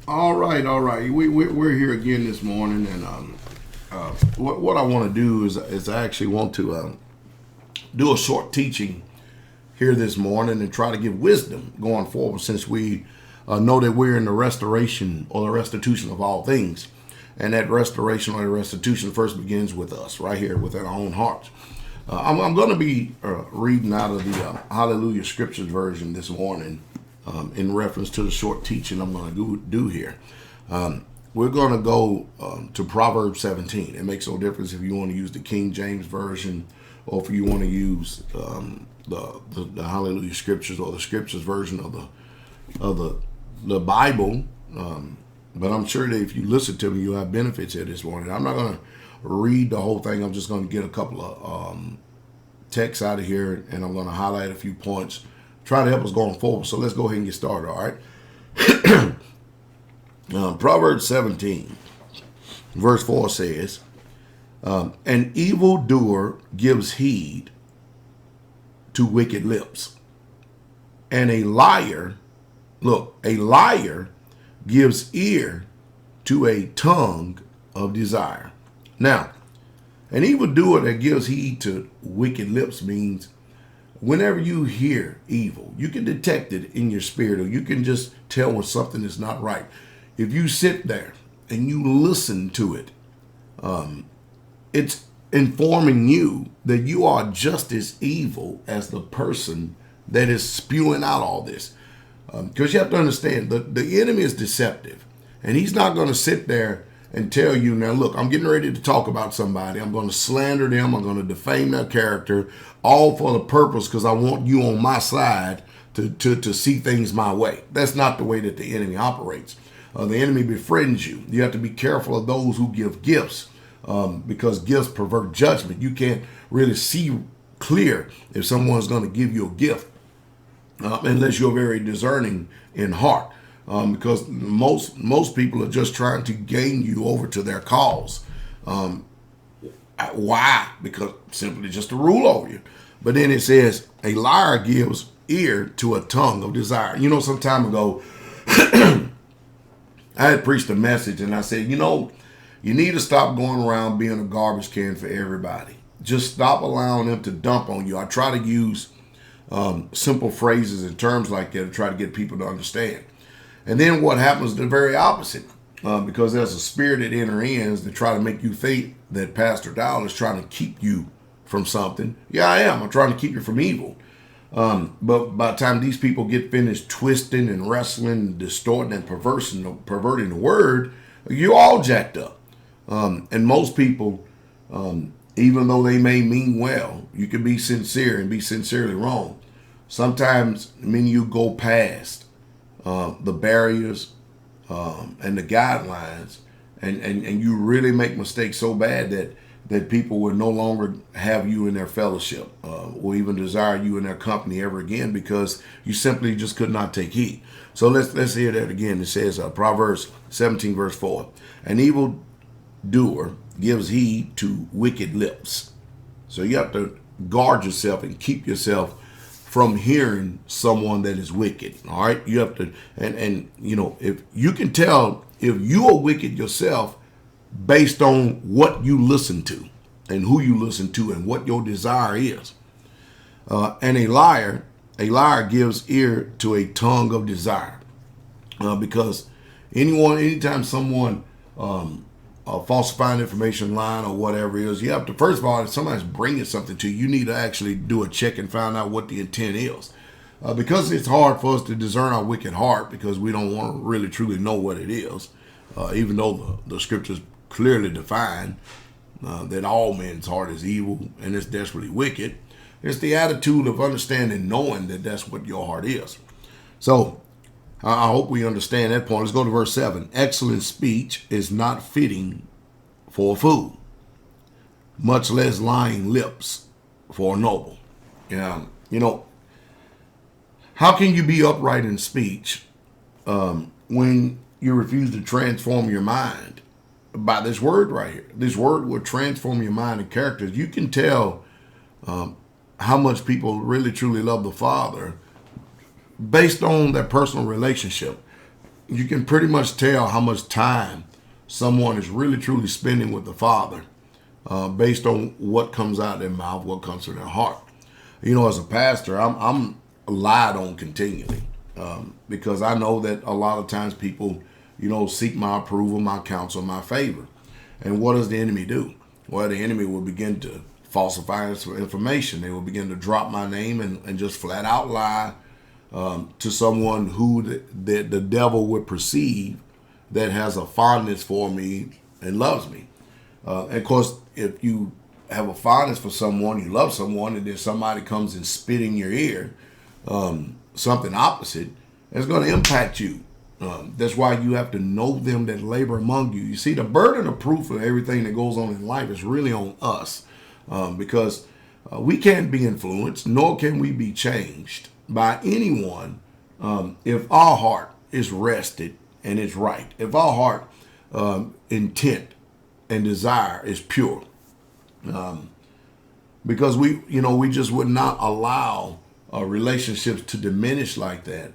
All right, all right. We're here again this morning, and what I want to do is I actually want to do a short teaching here this morning and try to give wisdom going forward, since we know that we're in the restoration or the restitution of all things, and that restoration or the restitution first begins with us, right here within our own hearts. I'm going to be reading out of the Hallelujah Scriptures version this morning, in reference to the short teaching I'm going to do here. We're going to go to Proverbs 17. It makes no difference if you want to use the King James version or if you want to use the Hallelujah Scriptures or the Scriptures version of the Bible. But I'm sure that if you listen to me, you'll have benefits here this morning. I'm not going to read the whole thing. I'm just going to get a couple of texts out of here, and I'm going to highlight a few points, try to help us going forward. So let's go ahead and get started, all right? Proverbs 17, verse 4 says, an evildoer gives heed to wicked lips, and a liar gives ear to a tongue of desire. Now, an evildoer that gives heed to wicked lips means whenever you hear evil, you can detect it in your spirit, or you can just tell when something is not right. If you sit there and you listen to it, it's informing you that you are just as evil as the person that is spewing out all this. Because you have to understand, the enemy is deceptive, and he's not going to sit there and tell you, now look, I'm getting ready to talk about somebody. I'm going to slander them. I'm going to defame their character, all for the purpose because I want you on my side to see things my way. That's not the way that the enemy operates. The enemy befriends you. You have to be careful of those who give gifts, because gifts pervert judgment. You can't really see clear if someone's going to give you a gift unless you're very discerning in heart. Because most people are just trying to gain you over to their cause. Why? Because simply just to rule over you. But then it says, a liar gives ear to a tongue of desire. You know, some time ago, I had preached a message, and I said, you need to stop going around being a garbage can for everybody. Just stop allowing them to dump on you. I try to use simple phrases and terms like that to try to get people to understand. And then what happens is the very opposite, because there's a spirit that enters to try to make you think that Pastor Dowell is trying to keep you from something. Yeah, I am. I'm trying to keep you from evil. But by the time these people get finished twisting and wrestling, distorting and perverting the word, you're all jacked up. And most people, even though they may mean well, you can be sincere and be sincerely wrong. Sometimes when you go past the barriers and the guidelines, and you really make mistakes so bad that people will no longer have you in their fellowship, or even desire you in their company ever again, because you simply just could not take heed. So let's hear that again. It says Proverbs 17 verse 4, an evil doer gives heed to wicked lips. So you have to guard yourself and keep yourself from hearing someone that is wicked. All right, you have to, and if you can tell if you are wicked yourself based on what you listen to and who you listen to and what your desire is. And a liar gives ear to a tongue of desire, because anytime someone falsifying information, lying, or whatever it is, you have to, first of all, if somebody's bringing something to you, you need to actually do a check and find out what the intent is. Because it's hard for us to discern our wicked heart, because we don't want to really truly know what it is, even though the scriptures clearly define that all men's heart is evil and it's desperately wicked. It's the attitude of understanding, knowing that that's what your heart is. So I hope we understand that point. Let's go to verse 7. Excellent speech is not fitting for a fool, much less lying lips for a noble. How can you be upright in speech when you refuse to transform your mind by this word right here? This word will transform your mind and character. You can tell how much people really truly love the Father based on their personal relationship. you can pretty much tell how much time someone is really truly spending with the Father based on what comes out of their mouth, what comes from their heart. As a pastor, I'm lied on continually because I know that a lot of times people, seek my approval, my counsel, my favor. And what does the enemy do? Well, the enemy will begin to falsify information. They will begin to drop my name and just flat out lie to someone who the devil would perceive that has a fondness for me and loves me. And of course, if you have a fondness for someone, you love someone, and then somebody comes and spit in your ear something opposite, it's going to impact you. That's why you have to know them that labor among you. You see, the burden of proof of everything that goes on in life is really on us because we can't be influenced, nor can we be changed by anyone if our heart is rested and is right. If our heart intent and desire is pure. Because we just would not allow relationships to diminish like that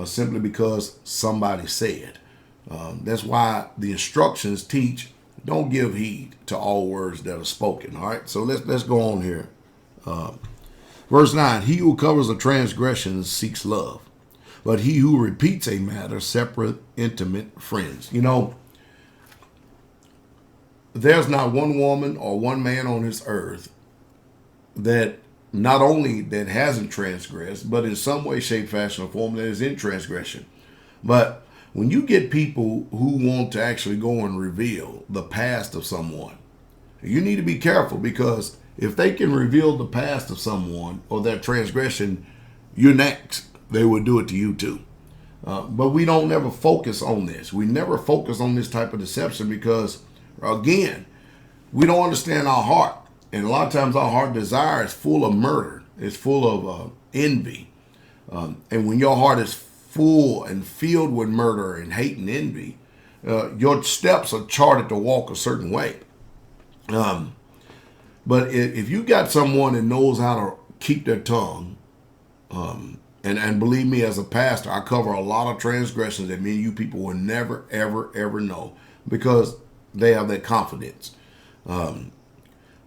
simply because somebody said. That's why the instructions teach, don't give heed to all words that are spoken. All right, so let's go on here. Verse 9, he who covers a transgression seeks love, but he who repeats a matter separate intimate friends. There's not one woman or one man on this earth that not only that hasn't transgressed, but in some way, shape, fashion, or form that is in transgression. But when you get people who want to actually go and reveal the past of someone, you need to be careful, because if they can reveal the past of someone or their transgression, you're next. They will do it to you too. But we don't never focus on this. We never focus on this type of deception because, again, we don't understand our heart. And a lot of times our heart desire is full of murder. It's full of envy. And when your heart is full and filled with murder and hate and envy, your steps are charted to walk a certain way. But if you got someone that knows how to keep their tongue, and believe me, as a pastor, I cover a lot of transgressions that me and you people will never, ever, ever know because they have that confidence.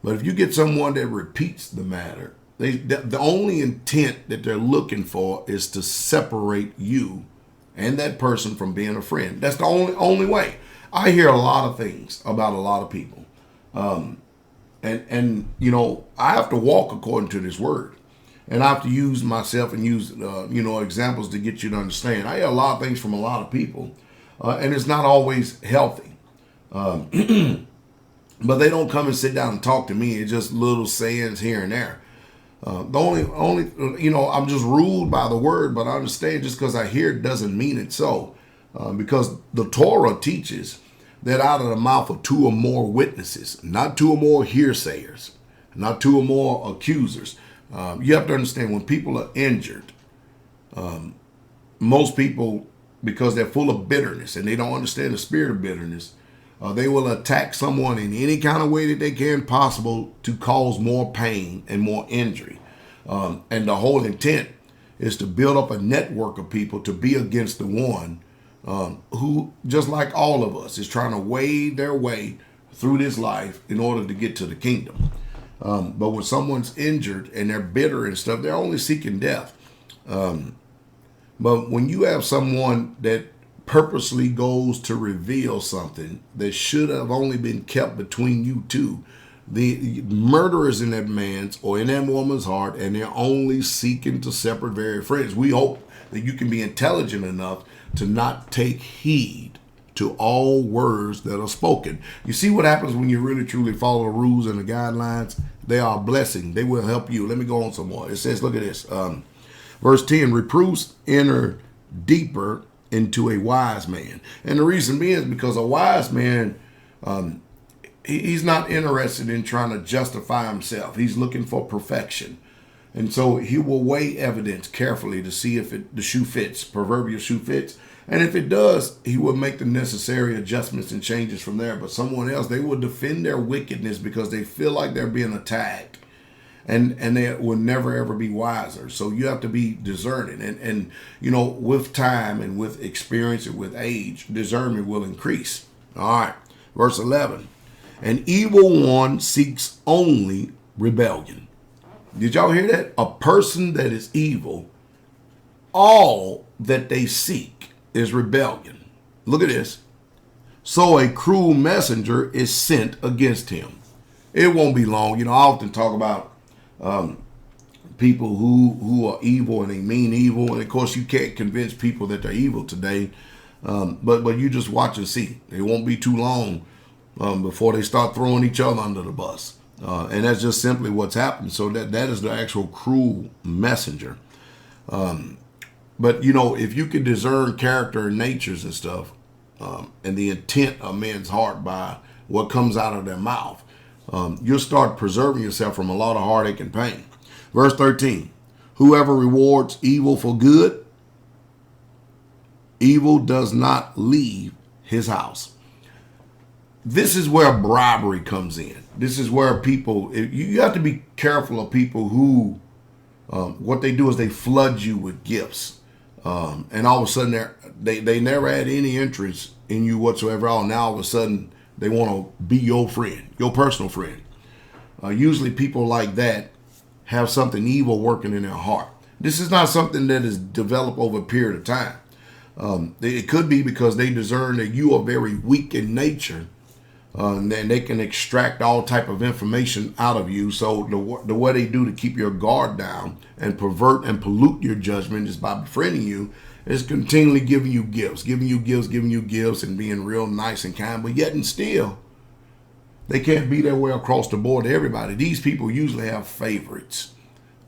But if you get someone that repeats the matter, the only intent that they're looking for is to separate you and that person from being a friend. That's the only way. I hear a lot of things about a lot of people. And I have to walk according to this word. And I have to use myself and use, examples to get you to understand. I hear a lot of things from a lot of people, and it's not always healthy. But they don't come and sit down and talk to me. It's just little sayings here and there. The only, I'm just ruled by the word, but I understand just because I hear it doesn't mean it so. Because the Torah teaches that out of the mouth of two or more witnesses, not two or more hearsayers, not two or more accusers. You have to understand when people are injured, most people, because they're full of bitterness and they don't understand the spirit of bitterness, they will attack someone in any kind of way that they can possible to cause more pain and more injury. And the whole intent is to build up a network of people to be against the one who, just like all of us, is trying to wade their way through this life in order to get to the kingdom. But when someone's injured and they're bitter and stuff, they're only seeking death. But when you have someone that purposely goes to reveal something that should have only been kept between you two, the murder is in that man's or in that woman's heart, and they're only seeking to separate very friends. We hope that you can be intelligent enough to not take heed to all words that are spoken. You see what happens when you really truly follow the rules and the guidelines? They are a blessing. They will help you. Let me go on some more. It says, look at this. Verse 10, reproofs enter deeper into a wise man. And the reason being is because a wise man, he's not interested in trying to justify himself. He's looking for perfection. And so he will weigh evidence carefully to see if the shoe fits, proverbial shoe fits. And if it does, he will make the necessary adjustments and changes from there. But someone else, they will defend their wickedness because they feel like they're being attacked. and they will never ever be wiser. So you have to be discerning, and with time and with experience and with age, discernment will increase. All right, verse 11. An evil one seeks only rebellion. Did y'all hear that? A person that is evil, all that they seek is rebellion. Look at this. So a cruel messenger is sent against him. It won't be long. I often talk about people who are evil and they mean evil. And of course, you can't convince people that they're evil today. But you just watch and see. It won't be too long before they start throwing each other under the bus. And that's just simply what's happened. So that is the actual cruel messenger. But if you can discern character and natures and stuff, and the intent of men's heart by what comes out of their mouth, you'll start preserving yourself from a lot of heartache and pain. Verse 13, whoever rewards evil for good, evil does not leave his house. This is where bribery comes in. This is where people, you have to be careful of people who, what they do is they flood you with gifts. And all of a sudden they never had any interest in you whatsoever. Now all of a sudden they want to be your friend, your personal friend. Usually people like that have something evil working in their heart. This is not something that is developed over a period of time. It could be because they discern that you are very weak in nature, and then they can extract all type of information out of you. So the way they do to keep your guard down and pervert and pollute your judgment is by befriending you, is continually giving you gifts, and being real nice and kind. But yet and still, they can't be their way across the board to everybody. These people usually have favorites.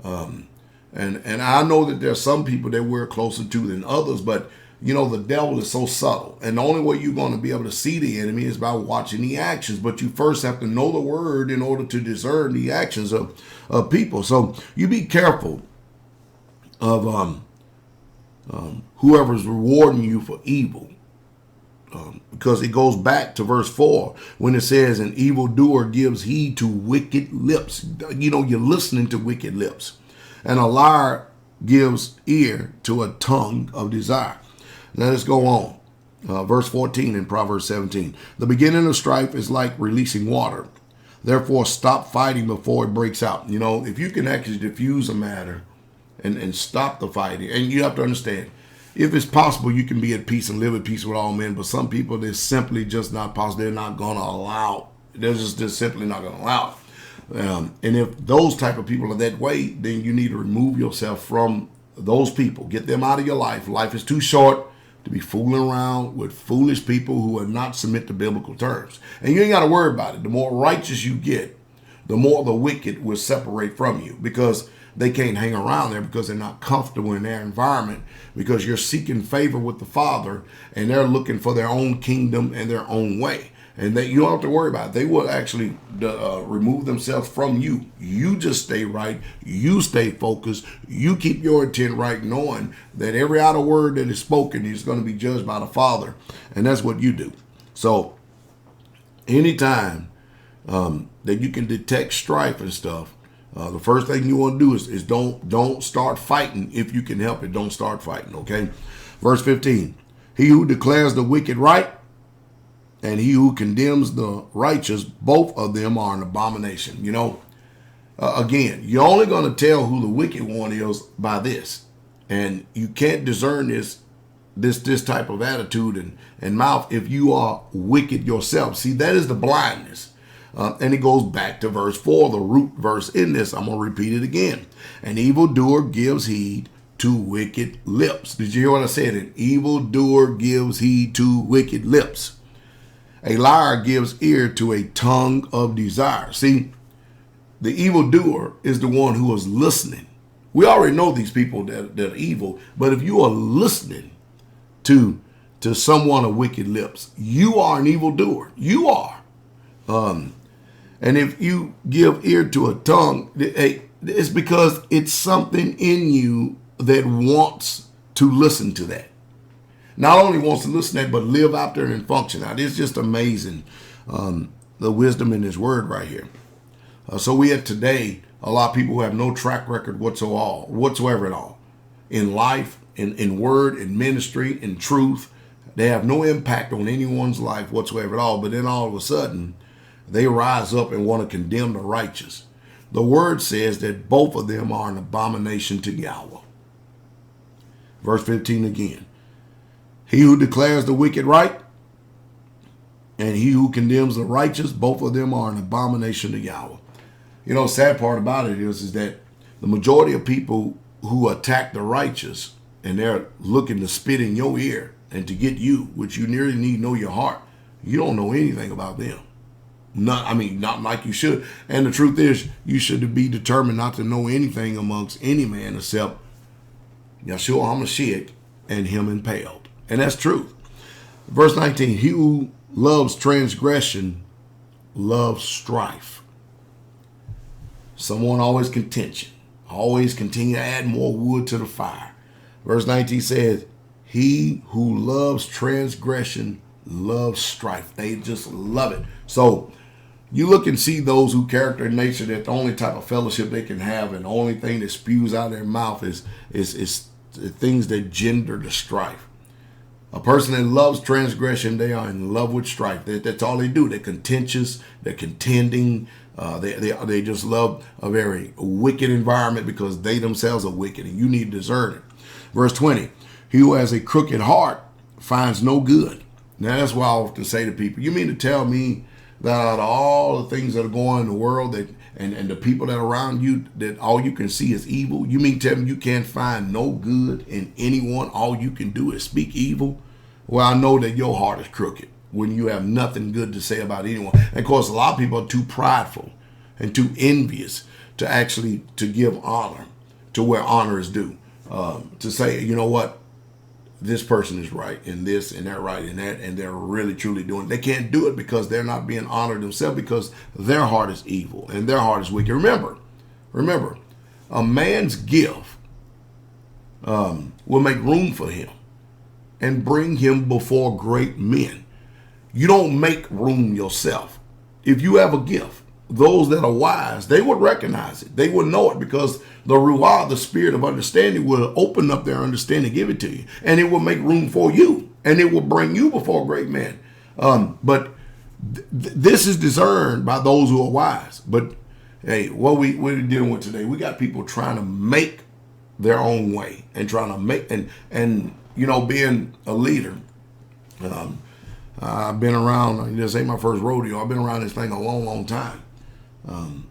And I know that there's some people that we're closer to than others, but the devil is so subtle. And the only way you're going to be able to see the enemy is by watching the actions. But you first have to know the word in order to discern the actions of people. So you be careful of whoever's rewarding you for evil. Because it goes back to verse 4 when it says, an evildoer gives heed to wicked lips. You're listening to wicked lips. And a liar gives ear to a tongue of desire. Now let's go on. Verse 14 in Proverbs 17. The beginning of strife is like releasing water. Therefore, stop fighting before it breaks out. If you can actually diffuse a matter and stop the fighting, and you have to understand, if it's possible, you can be at peace and live at peace with all men. But some people, it's simply just not possible. They're not going to allow. They're just simply not going to allow it. And if those type of people are that way, then you need to remove yourself from those people. Get them out of your life. Life is too short to be fooling around with foolish people who will not submit to biblical terms. And you ain't got to worry about it. The more righteous you get, the more the wicked will separate from you, because they can't hang around there because they're not comfortable in their environment, because you're seeking favor with the Father and they're looking for their own kingdom and their own way. And you don't have to worry about it. They will actually remove themselves from you. You just stay right. You stay focused. You keep your intent right, knowing that every outer word that is spoken is going to be judged by the Father. And that's what you do. So anytime that you can detect strife and stuff, the first thing you want to do is don't start fighting. If you can help it, don't start fighting, okay? Verse 15, he who declares the wicked right and he who condemns the righteous, both of them are an abomination. Again, you're only going to tell who the wicked one is by this. And you can't discern this type of attitude and mouth if you are wicked yourself. See, that is the blindness. And it goes back to verse 4, the root verse in this. I'm going to repeat it again. An evildoer gives heed to wicked lips. Did you hear what I said? An evildoer gives heed to wicked lips. A liar gives ear to a tongue of desire. See, the evildoer is the one who is listening. We already know these people that are evil, but if you are listening to someone of wicked lips, you are an evildoer. You are. And if you give ear to a tongue, it's because it's something in you that wants to listen to that. Not only wants to listen to that, but live out there and function out. It's just amazing, the wisdom in his word right here. So we have today A lot of people who have no track record whatsoever at all. In life, in word, in ministry, in truth. They have no impact on anyone's life whatsoever at all. But then all of a sudden, they rise up and want to condemn the righteous. The word says that both of them are an abomination to Yahweh. Verse 15 again. He who declares the wicked right and he who condemns the righteous, both of them are an abomination to Yahweh. You know, the sad part about it is that the majority of people who attack the righteous and they're looking to spit in your ear and to get you, which you nearly need to know your heart, you don't know anything about them. Not like you should. And the truth is, you should be determined not to know anything amongst any man except Yeshua HaMashiach and him impaled. And that's truth. Verse 19, he who loves transgression loves strife. Someone always contention. Always continue to add more wood to the fire. Verse 19 says, he who loves transgression loves strife. They just love it. So you look and see those who character in nature that the only type of fellowship they can have and the only thing that spews out of their mouth is things that gender the strife. A person that loves transgression, they are in love with strife. That's all they do. They're contentious. They're contending. They just love a very wicked environment because they themselves are wicked, and you need to discern it. Verse 20, he who has a crooked heart finds no good. Now, that's why I often say to people, you mean to tell me that out of all the things that are going on in the world that and the people that are around you, that all you can see is evil? You mean to tell me you can't find no good in anyone? All you can do is speak evil? Well, I know that your heart is crooked when you have nothing good to say about anyone. And of course, a lot of people are too prideful and too envious to give honor to where honor is due. To say, you know what, this person is right in this and they're right in that, and they're really truly doing it. They can't do it because they're not being honored themselves, because their heart is evil and their heart is wicked. Remember, a man's gift will make room for him and bring him before great men. You don't make room yourself. If you have a gift, those that are wise, they would recognize it. They would know it, because the Ruah, the spirit of understanding, will open up their understanding, give it to you, and it will make room for you, and it will bring you before great men. But this is discerned by those who are wise. But hey, what we're dealing with today, we got people trying to make their own way and trying to make and you know, being a leader. I've been around. This ain't my first rodeo. I've been around this thing a long, long time. I'm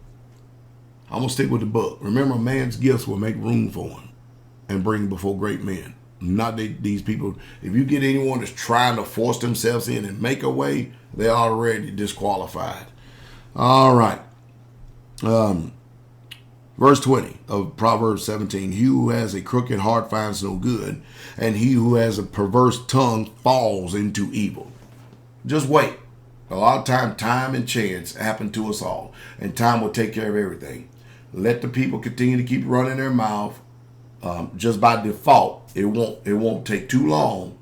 gonna stick with the book. Remember, man's gifts will make room for him and bring him before great men. Not these people. If you get anyone that's trying to force themselves in and make a way, they're already disqualified. All right. Verse 20 of Proverbs 17, he who has a crooked heart finds no good, and he who has a perverse tongue falls into evil. Just wait. A lot of time and chance happen to us all, and time will take care of everything. Let the people continue to keep running their mouth. Just by default, it won't take too long.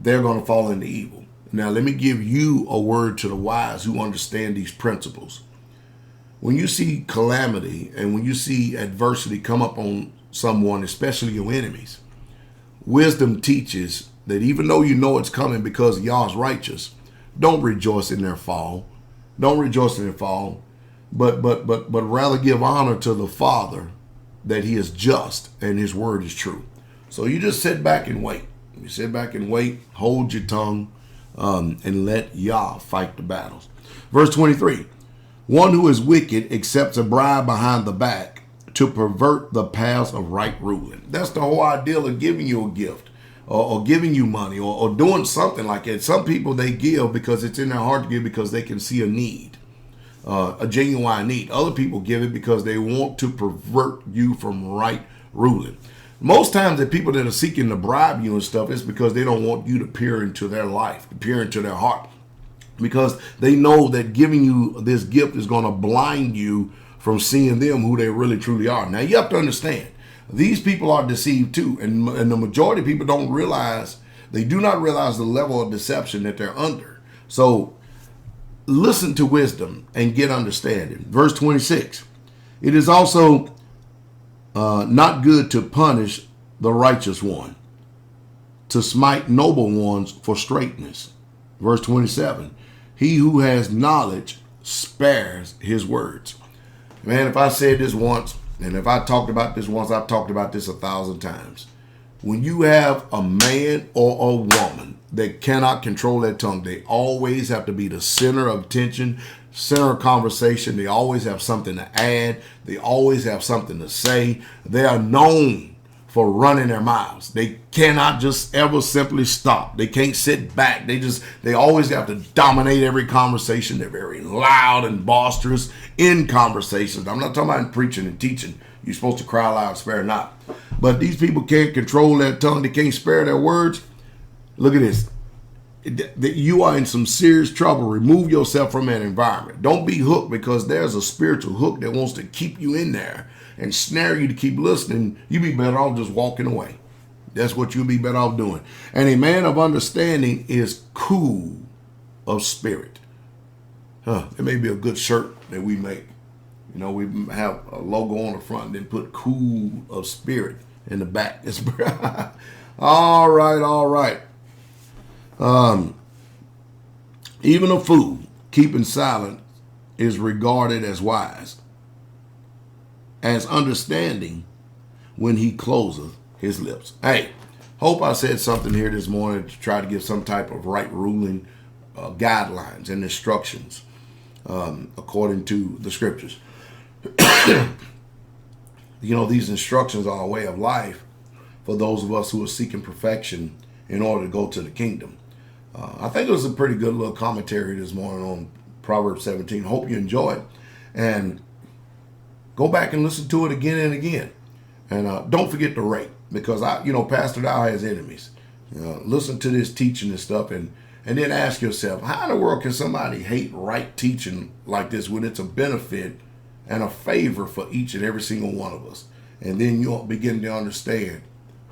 They're going to fall into evil. Now, let me give you a word to the wise who understand these principles. When you see calamity and when you see adversity come up on someone, especially your enemies, wisdom teaches that even though you know it's coming because Yah's righteous, don't rejoice in their fall. Don't rejoice in their fall, but rather give honor to the Father, that he is just and his word is true. So you just sit back and wait. You sit back and wait, hold your tongue, and let Yah fight the battles. Verse 23, one who is wicked accepts a bribe behind the back to pervert the paths of right ruling. That's the whole idea of giving you a gift. Or giving you money, or doing something like that. Some people, they give because it's in their heart to give because they can see a need, a genuine need. Other people give it because they want to pervert you from right ruling. Most times the people that are seeking to bribe you and stuff, it's because they don't want you to peer into their life, to peer into their heart, because they know that giving you this gift is going to blind you from seeing them who they really truly are. Now, you have to understand, these people are deceived too, and the majority of people don't realize, they do not realize the level of deception that they're under. So listen to wisdom and get understanding. Verse 26, It is also not good to punish the righteous one, to smite noble ones for straightness. Verse 27, he who has knowledge spares his words. Man, if I said this once, and if I talked about this once, I've talked about this 1,000 times. When you have a man or a woman that cannot control their tongue, they always have to be the center of attention, center of conversation. They always have something to add. They always have something to say. They are known for running their mouths. They cannot just ever simply stop. They can't sit back. They always have to dominate every conversation. They're very loud and boisterous in conversations. I'm not talking about in preaching and teaching. You're supposed to cry loud, spare not. But these people can't control their tongue. They can't spare their words. Look at this. You are in some serious trouble. Remove yourself from that environment. Don't be hooked, because there's a spiritual hook that wants to keep you in there and snare you to keep listening. You'd be better off just walking away. That's what you'll be better off doing. And a man of understanding is cool of spirit. It may be a good shirt that we make. You know, we have a logo on the front and then put cool of spirit in the back. All right. Even a fool keeping silent is regarded as wise, as understanding when he closeth his lips. Hey, hope I said something here this morning to try to give some type of right ruling, guidelines and instructions according to the scriptures. You know, these instructions are a way of life for those of us who are seeking perfection in order to go to the kingdom. I think it was a pretty good little commentary this morning on Proverbs 17. Hope you enjoy it. And go back and listen to it again and again. And don't forget to rate, because Pastor Dowell has enemies. Listen to this teaching and stuff, and then ask yourself, how in the world can somebody hate right teaching like this when it's a benefit and a favor for each and every single one of us? And then you'll begin to understand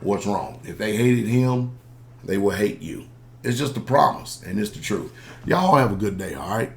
what's wrong. If they hated him, they will hate you. It's just a promise, and it's the truth. Y'all have a good day, all right?